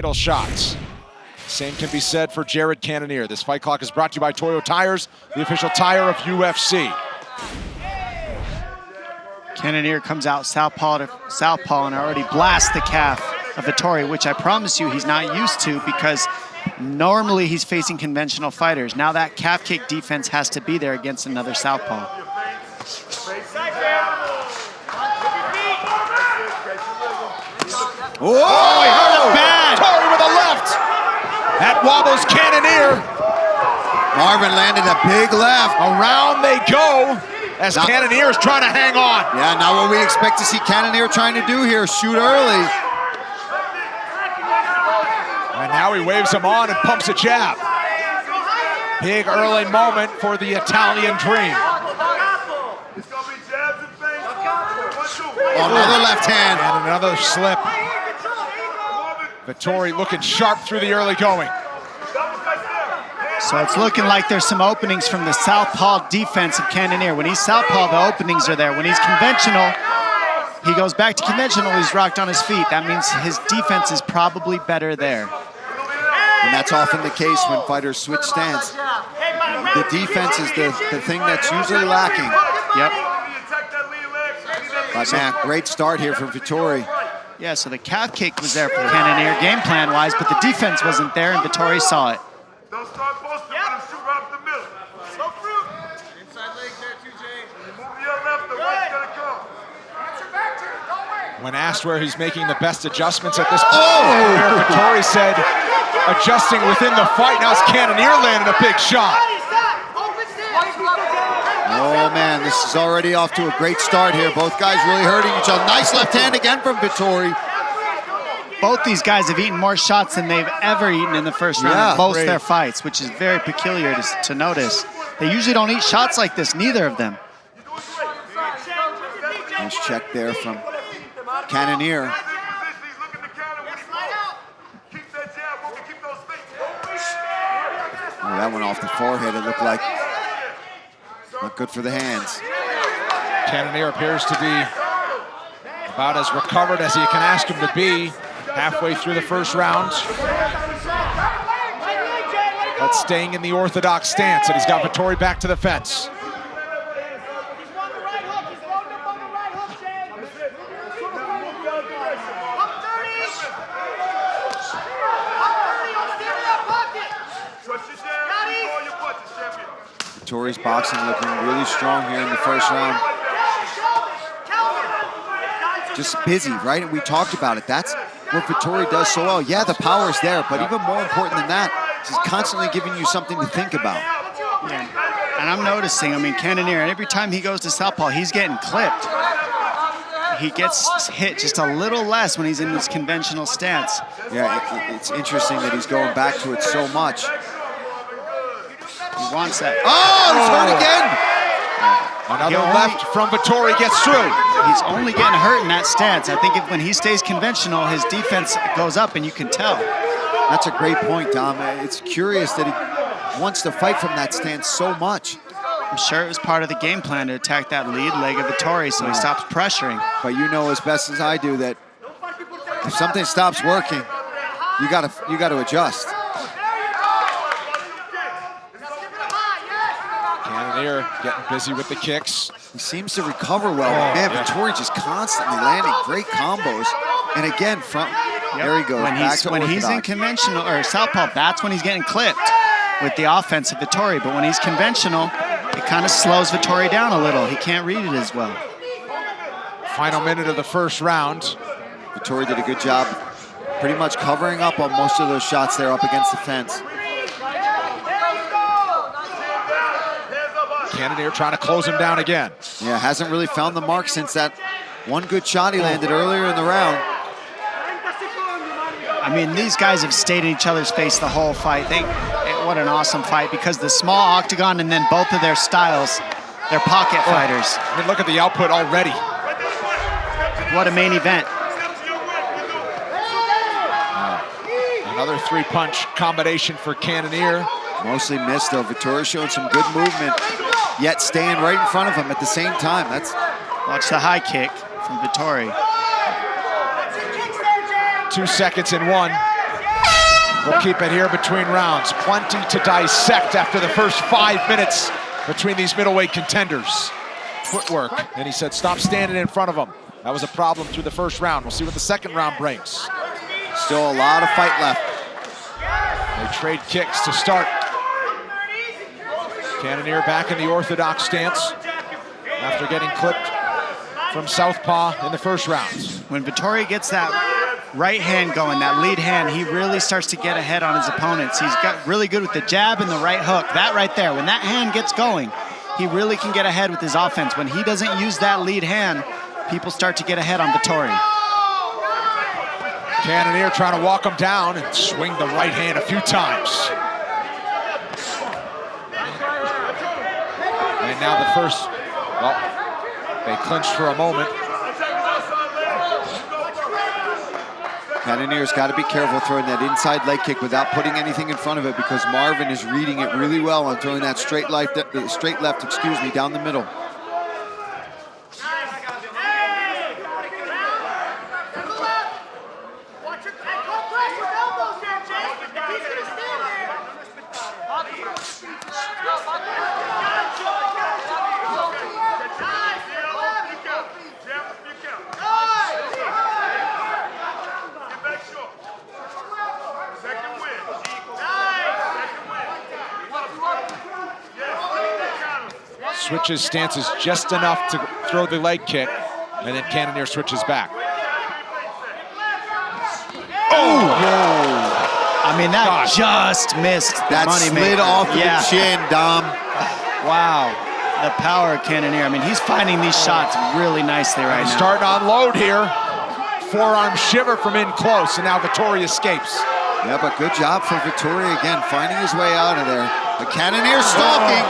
title shots. Same can be said for Jared Cannonier. This fight clock is brought to you by Toyo Tires, the official tire of UFC. Cannonier comes out southpaw and already blasts the calf of Vettori, which I promise you he's not used to because normally he's facing conventional fighters. Now that calf kick defense has to be there against another southpaw. Oh, he hurt it bad! Vettori with a left! That wobbles Cannonier. Marvin landed a big left. Around they go as Cannonier is trying to hang on. Yeah, not what we expect to see Cannonier trying to do here, shoot early. And now he waves him on and pumps a jab. Big early moment for the Italian dream. Oh, another left hand. And another slip. Vettori looking sharp through the early going. So it's looking like there's some openings from the southpaw defense of Cannonier. When he's southpaw, the openings are there. When he's conventional, he goes back to conventional, he's rocked on his feet. That means his defense is probably better there. And that's often the case when fighters switch stance. The defense is the thing that's usually lacking. Yep. But man, great start here from Vettori. Yeah, so the calf kick was there for Cannonier game plan-wise, but the defense wasn't there, and Vettori saw it. Don't start posting when I'm shooting up the middle. Go through. Inside leg there, too, Jay. Move to your left, the right's gonna come. Answer back to it, don't wait. When asked where he's making the best adjustments at this point, Vettori said adjusting within the fight. Now it's Cannonier landing a big shot. Oh man, this is already off to a great start here. Both guys really hurting each other. Nice left hand again from Vettori. Both these guys have eaten more shots than they've ever eaten in the first round in both their fights, which is very peculiar to notice. They usually don't eat shots like this, neither of them. Nice check there from Cannonier. Oh, that went off the forehead, it looked like. Not good for the hands. Cannonier appears to be about as recovered as he can ask him to be halfway through the first round. But staying in the orthodox stance, and he's got Vettori back to the fence. Vettori's boxing looking really strong here in the first round. Just busy, right? And we talked about it. That's what Vettori does so well. Yeah, the power's there, but even more important than that, he's constantly giving you something to think about. Yeah. And I'm noticing, I mean, Cannonier, every time he goes to southpaw, he's getting clipped. He gets hit just a little less when he's in this conventional stance. Yeah, it's interesting that he's going back to it so much. He wants that. Oh, he's hurt again! Another left from Vettori gets through. He's only getting hurt in that stance. I think when he stays conventional, his defense goes up, and you can tell. That's a great point, Dom. It's curious that he wants to fight from that stance so much. I'm sure it was part of the game plan to attack that lead leg of Vettori so he stops pressuring. But you know as best as I do that if something stops working, you gotta adjust. Cannonier getting busy with the kicks. He seems to recover well. Man, Vettori just constantly landing great combos. And again, there he goes. When he's in conventional or southpaw, that's when he's getting clipped with the offense of Vettori. But when he's conventional, it kind of slows Vettori down a little. He can't read it as well. Final minute of the first round. Vettori did a good job pretty much covering up on most of those shots there up against the fence. Cannonier trying to close him down again. Yeah, hasn't really found the mark since that one good shot he landed earlier in the round. I mean, these guys have stayed in each other's face the whole fight. What an awesome fight, because the small octagon and then both of their styles, they're pocket fighters. I mean, look at the output already. What a main event. Another three-punch combination for Cannonier. Mostly missed, though. Vettori showed some good movement, yet staying right in front of him at the same time. Watch the high kick from Vettori. 2 seconds and one. We'll keep it here between rounds. Plenty to dissect after the first 5 minutes between these middleweight contenders. Footwork, and he said stop standing in front of him. That was a problem through the first round. We'll see what the second round brings. Still a lot of fight left. They trade kicks to start. Cannonier back in the orthodox stance after getting clipped from southpaw in the first round. When Vettori gets that right hand going, that lead hand, he really starts to get ahead on his opponents. He's got really good with the jab and the right hook. That right there, when that hand gets going, he really can get ahead with his offense. When he doesn't use that lead hand, people start to get ahead on Vettori. Cannonier trying to walk him down and swing the right hand a few times. And now the first, well, they clinched for a moment. Cannonier's got to be careful throwing that inside leg kick without putting anything in front of it, because Marvin is reading it really well on throwing that straight left, down the middle. Switches stances just enough to throw the leg kick, and then Cannonier switches back. Oh! Whoa. I mean, that just missed the that money slid maker. off the chin, Dom. Wow. The power of Cannonier. I mean, he's finding these shots really nicely right now. Starting to unload here. Forearm shiver from in close, and now Vettori escapes. Yeah, but good job for Vettori again, finding his way out of there. But Cannonier stalking.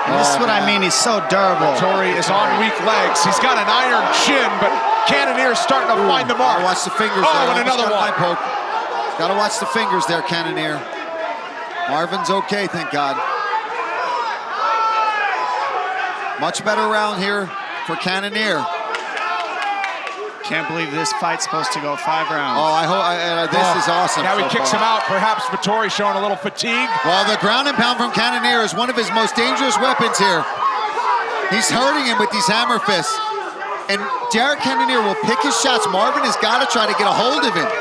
And this is what I mean, he's so durable. Vettori is on weak legs. He's got an iron chin, but Cannonier's starting to find the mark. Watch the fingers there. Oh, and another one. Got to watch the fingers there, Cannonier. Marvin's okay, thank God. Much better round here for Cannonier. Can't believe this fight's supposed to go 5 rounds. Oh, I hope this is awesome. Now he kicks him out. Perhaps Vettori showing a little fatigue. Well, the ground and pound from Cannonier is one of his most dangerous weapons here. He's hurting him with these hammer fists. And Jared Cannonier will pick his shots. Marvin has got to try to get a hold of him.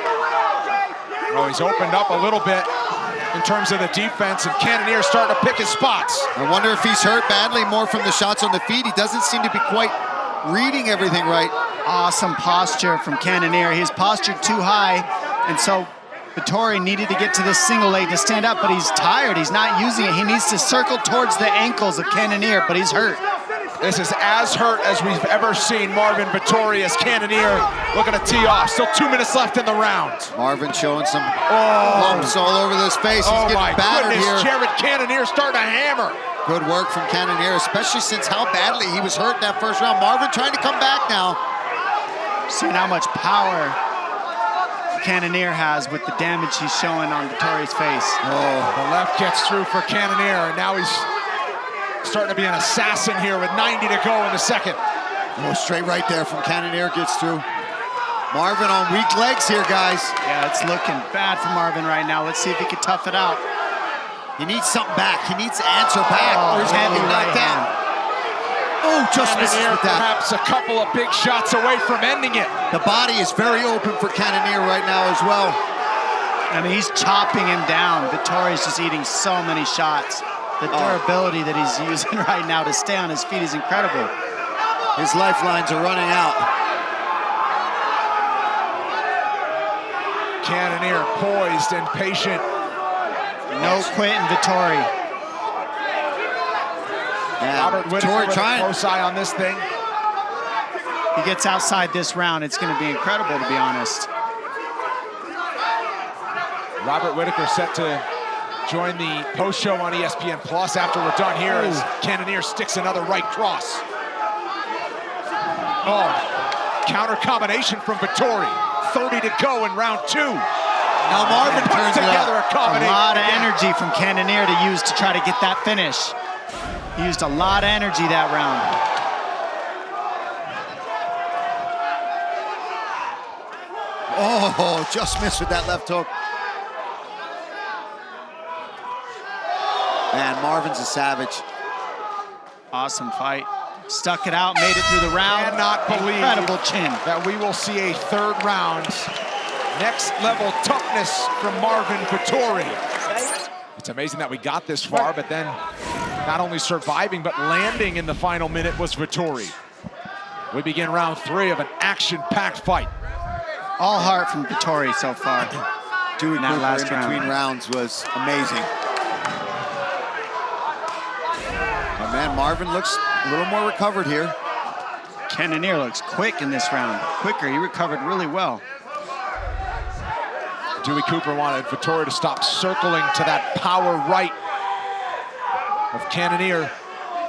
Oh, he's opened up a little bit in terms of the defense, and Cannonier's starting to pick his spots. I wonder if he's hurt badly more from the shots on the feet. He doesn't seem to be quite reading everything right. Awesome posture from Cannonier. He's postured too high, and so Vettori needed to get to this single leg to stand up, but he's tired. He's not using it. He needs to circle towards the ankles of Cannonier, but he's hurt. This is as hurt as we've ever seen Marvin Vettori as Cannonier looking to tee off. Still 2 minutes left in the round. Marvin showing some lumps all over his face. He's getting battered here. Jared Cannonier starting to hammer. Good work from Cannonier, especially since how badly he was hurt in that first round. Marvin trying to come back now. Seeing how much power Cannonier has with the damage he's showing on Vettori's face. Oh, the left gets through for Cannonier, and now he's starting to be an assassin here with 90 to go in the second. Oh, straight right there from Cannonier gets through. Marvin on weak legs here, guys. Yeah, it's looking bad for Marvin right now. Let's see if he can tough it out. He needs something back. He needs to answer back, or he's going to be knocked down. Oh, just misses with that. Perhaps a couple of big shots away from ending it. The body is very open for Cannonier right now as well. I mean, he's chopping him down. Vettori's just eating so many shots. The durability that he's using right now to stay on his feet is incredible. His lifelines are running out. Cannonier poised and patient. No quitting, Vettori. Yeah, Robert Whittaker with a close eye on this thing. He gets outside this round, it's going to be incredible, to be honest. Robert Whittaker set to join the post show on ESPN Plus after we're done here as Cannonier sticks another right cross. Oh, counter combination from Vettori. 30 to go in round 2. Now Marvin turns together a combination. A lot of energy from Cannonier to use to try to get that finish. He used a lot of energy that round. Oh, just missed with that left hook. Man, Marvin's a savage. Awesome fight. Stuck it out, made it through the round. Cannot believe Incredible chin. that we will see a third round. Next level toughness from Marvin Vettori. It's amazing that we got this far, but then not only surviving, but landing in the final minute was Vettori. We begin round 3 of an action-packed fight. All heart from Vettori so far. Dewey that Cooper last in between rounds was amazing. But man, Marvin looks a little more recovered here. Cannonier looks quick in this round. Quicker, he recovered really well. Dewey Cooper wanted Vettori to stop circling to that power right of Cannonier.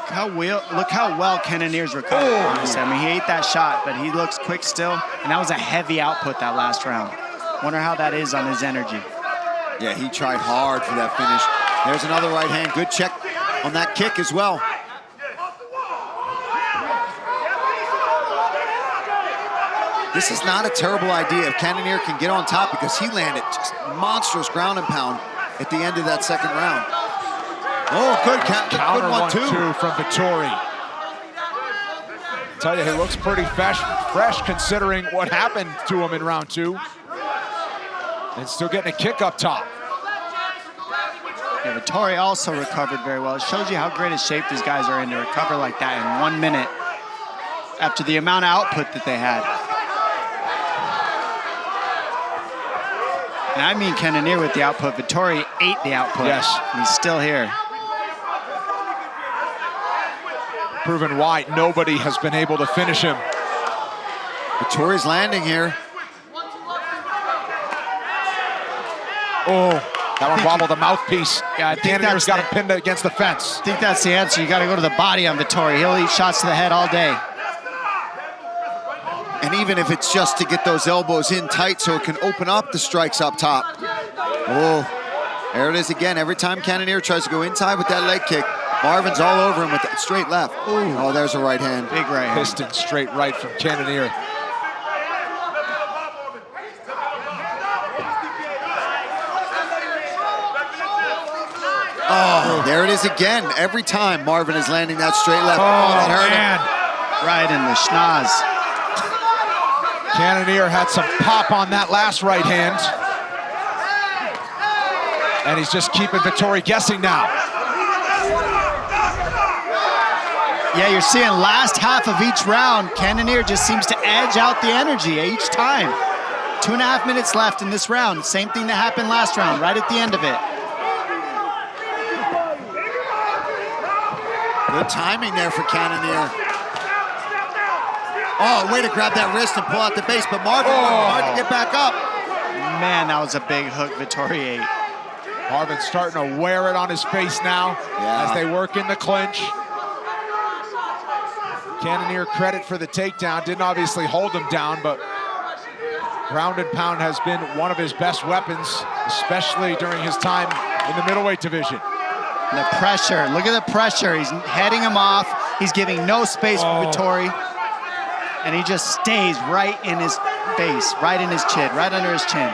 Look how well Cannonier's recovered. Honestly. I mean, he ate that shot, but he looks quick still. And that was a heavy output that last round. Wonder how that is on his energy. Yeah, he tried hard for that finish. There's another right hand. Good check on that kick as well. This is not a terrible idea if Cannonier can get on top, because he landed just monstrous ground and pound at the end of that second round. Oh, good Counter one, too. 1-2 from Vettori. Tell you, he looks pretty fresh considering what happened to him in round 2. And still getting a kick up top. Yeah, Vettori also recovered very well. It shows you how great a shape these guys are in to recover like that in 1 minute after the amount of output that they had. And I mean Cannonier with the output. Vettori ate the output. Yes. And he's still here. Proven why nobody has been able to finish him. Vettori's landing here. Oh, that one wobbled the mouthpiece. Yeah, I think Cannonier's that's got him pinned against the fence. I think that's the answer. You got to go to the body on Vettori. He'll eat shots to the head all day. And even if it's just to get those elbows in tight so it can open up the strikes up top. Oh, there it is again. Every time Cannonier tries to go inside with that leg kick, Marvin's all over him with that straight left. Ooh. Oh, there's a right hand. Big right hand. Piston straight right from Cannonier. Oh, there it is again. Every time Marvin is landing that straight left. Oh, that hurt him. Right in the schnoz. Cannonier had some pop on that last right hand. And he's just keeping Vettori guessing now. Yeah, you're seeing last half of each round, Cannonier just seems to edge out the energy each time. 2.5 minutes left in this round. Same thing that happened last round, right at the end of it. Good timing there for Cannonier. Oh, way to grab that wrist and pull out the base, but Marvin worked hard to get back up. Man, that was a big hook Vettori ate. Marvin's starting to wear it on his face now as they work in the clinch. Cannonier credit for the takedown. Didn't obviously hold him down, but ground and pound has been one of his best weapons, especially during his time in the middleweight division. And the pressure, look at the pressure. He's heading him off. He's giving no space for Vettori. And he just stays right in his face, right in his chin, right under his chin.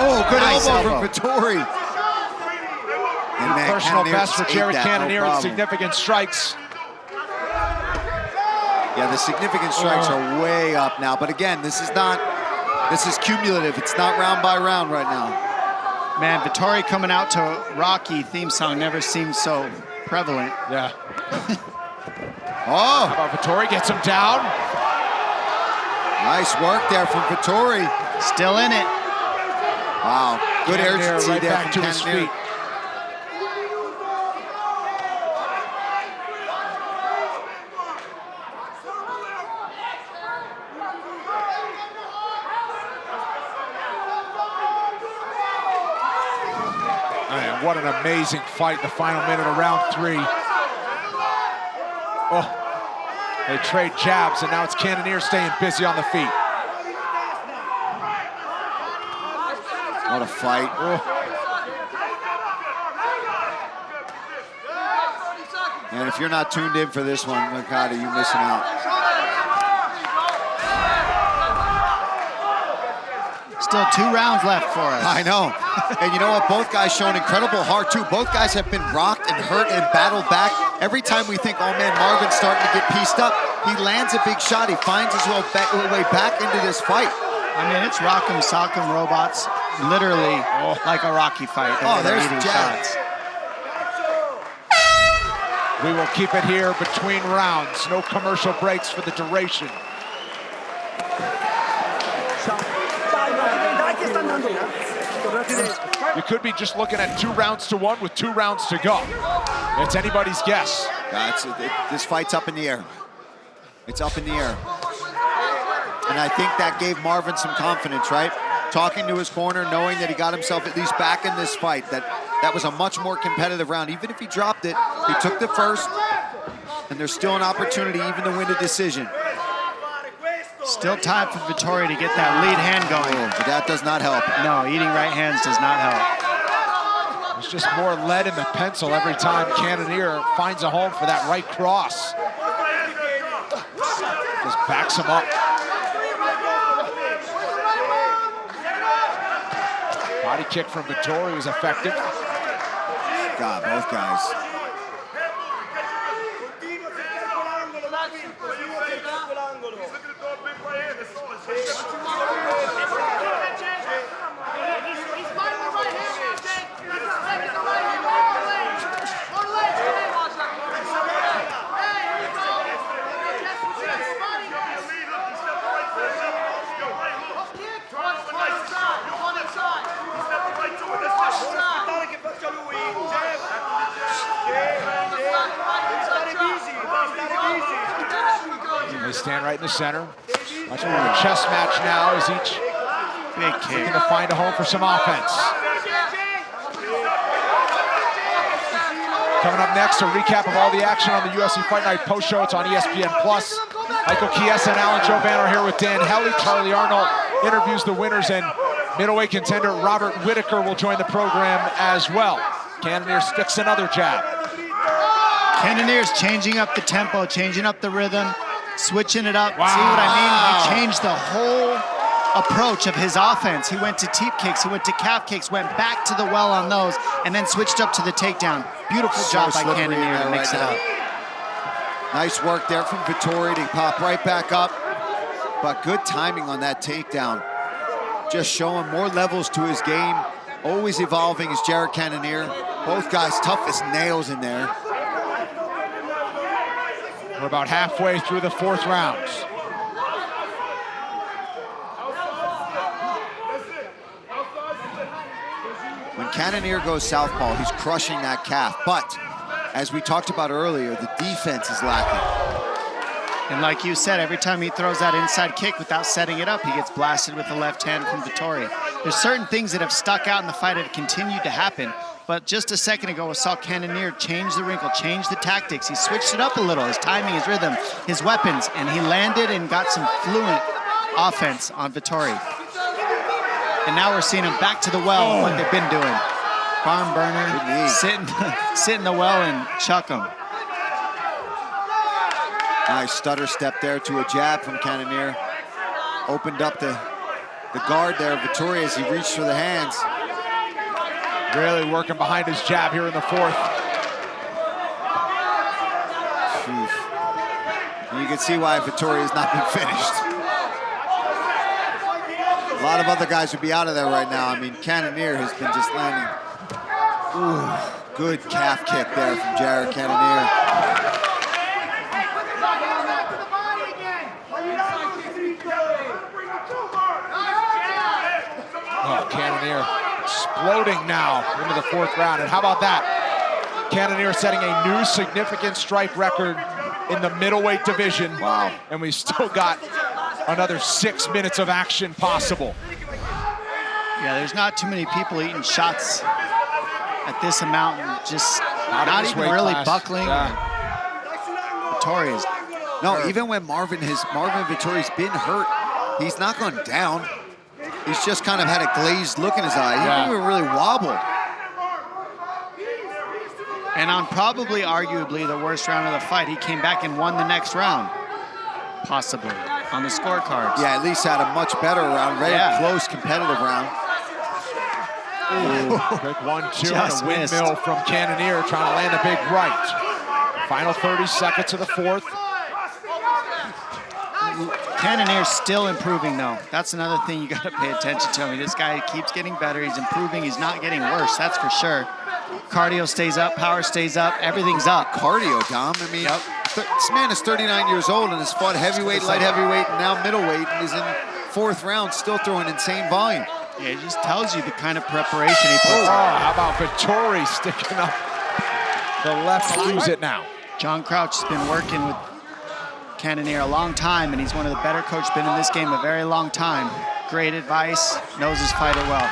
Oh, good elbow from Vettori. And personal best for Jared Cannonier with significant strikes. Yeah, the significant strikes are way up now. But again, this is cumulative. It's not round by round right now. Man, Vettori coming out to a Rocky theme song never seemed so prevalent. Yeah. Oh. How about Vettori gets him down? Nice work there from Vettori. Still in it. Wow, good urgency right there back from to his Cannonier. feet. Man, what an amazing fight, the final minute of round 3. Oh, they trade jabs, and now it's Cannonier staying busy on the feet. What a fight. Oh. And if you're not tuned in for this one, my God, are you missing out? Still 2 rounds left for us. I know. And you know what? Both guys showing incredible heart, too. Both guys have been rocked and hurt and battled back. Every time we think, oh man, Marvin's starting to get pieced up, he lands a big shot. He finds his way back into this fight. I mean, it's rock'em sock'em robots, literally like a Rocky fight. Oh, there's eating jabs. shots. We will keep it here between rounds. No commercial breaks for the duration. You could be just looking at 2 rounds to 1 with 2 rounds to go. It's anybody's guess. This fight's up in the air. It's up in the air. And I think that gave Marvin some confidence, right? Talking to his corner, knowing that he got himself at least back in this fight, that was a much more competitive round. Even if he dropped it, he took the first, and there's still an opportunity even to win a decision. Still time for Vettori to get that lead hand going. But that does not help. No, eating right hands does not help. There's just more lead in the pencil every time Cannonier finds a home for that right cross. Just backs him up. Body kick from Vettori was effective. God, both guys. They stand right in the center. Much more of a chess match now as each big kick looking to find a home for some offense. Coming up next, a recap of all the action on the UFC Fight Night post show. It's on ESPN+. Michael Chiesa and Alan Jouban are here with Dan Hellie. Charlie Arnold interviews the winners, and middleweight contender Robert Whittaker will join the program as well. Cannonier sticks another jab. Cannonier's changing up the tempo, changing up the rhythm, switching it up. Wow. See what I mean? He changed the whole approach of his offense. He went to teep kicks, he went to calf kicks, went back to the well on those, and then switched up to the takedown. Beautiful job by Cannonier to mix it up. Nice work there from Vettori to pop right back up, but good timing on that takedown. Just showing more levels to his game. Always evolving as Jared Cannonier. Both guys tough as nails in there. We're about halfway through the 4th round. When Cannonier goes southpaw, he's crushing that calf. But as we talked about earlier, the defense is lacking. And like you said, every time he throws that inside kick without setting it up, he gets blasted with the left hand from Vettori. There's certain things that have stuck out in the fight that have continued to happen. But just a second ago, I saw Cannonier change the wrinkle, change the tactics. He switched it up a little, his timing, his rhythm, his weapons, and he landed and got some fluent offense on Vettori. And now we're seeing him back to the well of what they've been doing. Barn burner, sit in the well and chuck him. Nice stutter step there to a jab from Cannonier. Opened up the guard there of Vettori as he reached for the hands. Really working behind his jab here in the 4th. Jeez. And you can see why Vettori has not been finished. A lot of other guys would be out of there right now. I mean, Cannonier has been just landing. Ooh, good calf kick there from Jared Cannonier. Oh, Cannonier exploding now into the 4th round. And how about that? Cannonier setting a new significant strike record in the middleweight division. Wow. And we've still got another 6 minutes of action possible. Yeah, there's not too many people eating shots at this amount and just not even really buckling. Yeah. Vettori is No, even when Marvin Vettori's been hurt, he's not gone down. He's just kind of had a glazed look in his eye. He didn't even really wobble. And on probably, arguably, the worst round of the fight, he came back and won the next round, possibly, on the scorecards. Yeah, at least had a much better round, very close, competitive round. Quick 1-2 and Just a missed. windmill from Cannonier trying to land a big right. Final 30 seconds of the fourth. Cannonier's still improving, though. That's another thing you got to pay attention to. I mean, this guy keeps getting better. He's improving. He's not getting worse, that's for sure. Cardio stays up, power stays up, everything's up. Cardio, Dom. I mean, this man is 39 years old and has fought heavyweight, light heavyweight, and now middleweight, and is in fourth round still throwing insane volume. Yeah, it just tells you the kind of preparation he puts Oh, on. how about Vettori sticking up the left to use it now? John Crouch has been working with Cannonier a long time, and he's one of the better coaches, been in this game a very long time. Great advice, knows his fighter well.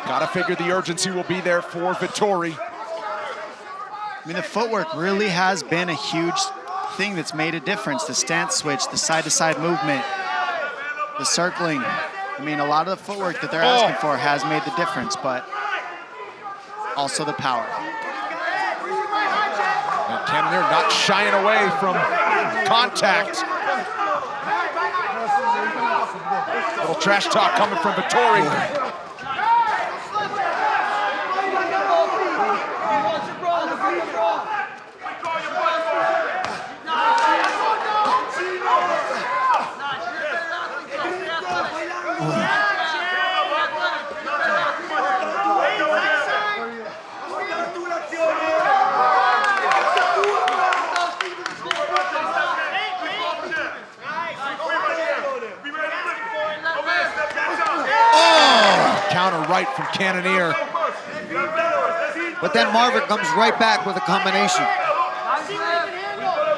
Gotta figure the urgency will be there for Vettori. I mean, the footwork really has been a huge thing that's made a difference. The stance switch, the side-to-side movement, the circling. I mean, a lot of the footwork that they're asking for has made the difference, but also the power. And Cannonier not shying away from contact. Little trash talk coming from Vettori. Counter right from Cannonier. But then Marvin comes right back with a combination.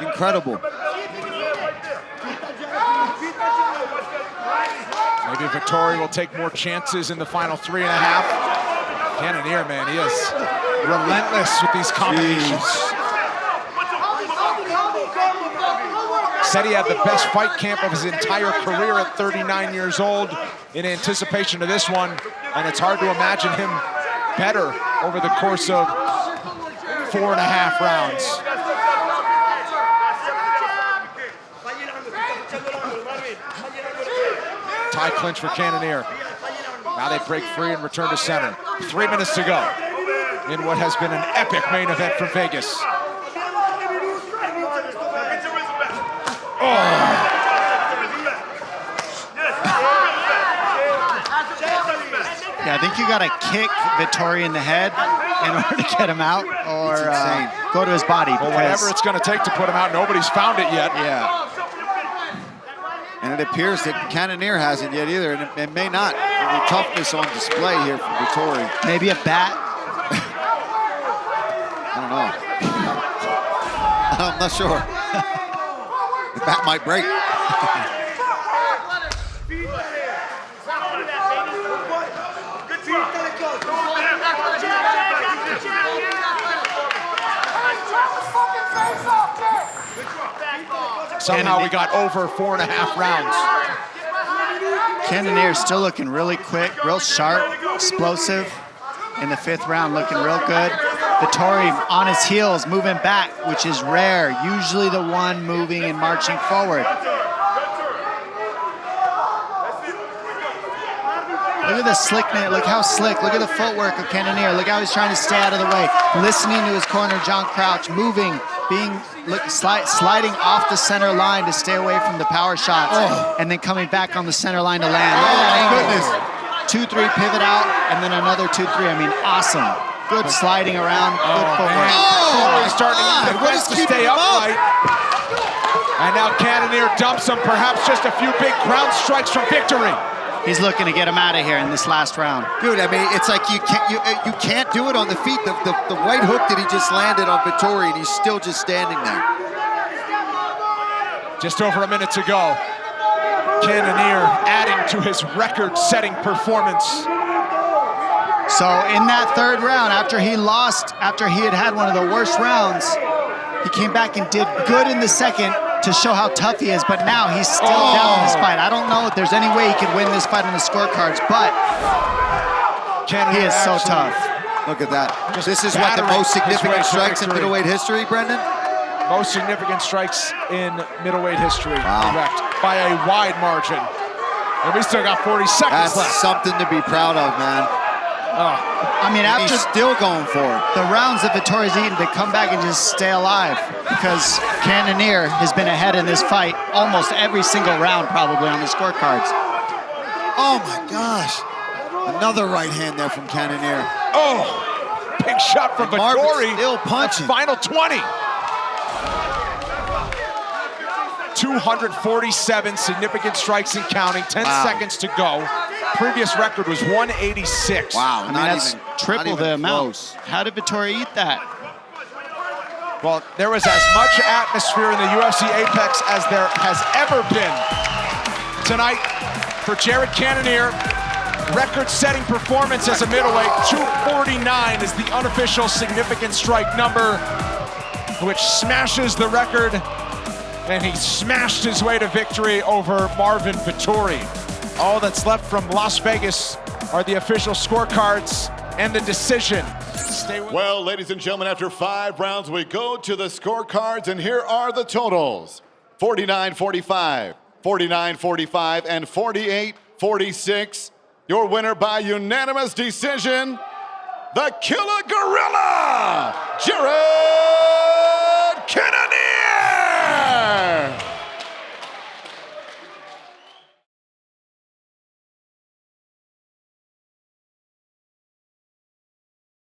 Incredible. Maybe Vettori will take more chances in the final 3.5. Cannonier, man, he is relentless with these combinations. Said he had the best fight camp of his entire career at 39 years old in anticipation of this one, and it's hard to imagine him better over the course of 4.5 rounds. Tie clinch for Cannonier. Now they break free and return to center. 3 minutes to go in what has been an epic main event from Vegas. Yeah, I think you got to kick Vettori in the head in order to get him out, or go to his body. Well, whatever it's going to take to put him out, nobody's found it yet. Yeah. And it appears that Cannonier hasn't yet either, and it may not. The toughness on display here from Vettori. Maybe a bat. I don't know. I'm not sure. The bat might break. Somehow we got over 4.5 rounds. Cannonier still looking really quick, real sharp, explosive. In the 5th round, looking real good. Vettori on his heels, moving back, which is rare. Usually the one moving and marching forward. Look at the slickness, look how slick. Look at the footwork of Cannonier. Look how he's trying to stay out of the way. Listening to his corner, John Crouch, moving, sliding off the center line to stay away from the power shots, and then coming back on the center line to land. Look at that angle. 2-3 pivot out, and then another 2-3. I mean, awesome. Good sliding around, good footwork. He's starting to defense to stay upright. And now Cannonier dumps him, perhaps just a few big ground strikes from victory. He's looking to get him out of here in this last round. Dude, I mean, it's like you can't do it on the feet. The right hook that he just landed on Vettori, and he's still just standing there. Just over a minute to go. Cannonier adding to his record-setting performance. So in that 3rd round, after he lost, after he had one of the worst rounds, he came back and did good in the 2nd to show how tough he is, but now he's still down in this fight. I don't know if there's any way he could win this fight on the scorecards, but he is so tough. Look at that. This is what the most significant strikes in middleweight history, Brendan? Most significant strikes in middleweight history, Wow. correct, by a wide margin. And we still got 40 seconds That's left. something to be proud of, man. I mean, And after he's still going for it. the rounds that Vettori's eaten, to come back and just stay alive, because Cannonier has been ahead in this fight almost every single round probably on the scorecards. Oh my gosh. Another right hand there from Cannonier. Oh, big shot from And Marvin's Vettori. still punching. Final 20. 247 significant strikes and counting, 10 seconds to go. Previous record was 186. Wow, I mean, not that's even, triple not even the amount. close. How did Vettori eat that? Well, there was as much atmosphere in the UFC Apex as there has ever been tonight for Jared Cannonier. Record-setting performance as a middleweight. 249 is the unofficial significant strike number, which smashes the record, and he smashed his way to victory over Marvin Vettori. All that's left from Las Vegas are the official scorecards and the decision. Stay with Well, ladies and gentlemen, after 5 rounds, we go to the scorecards, and here are the totals. 49-45, 49-45, and 48-46. Your winner by unanimous decision, the Killer Gorilla, Jared Cannonier!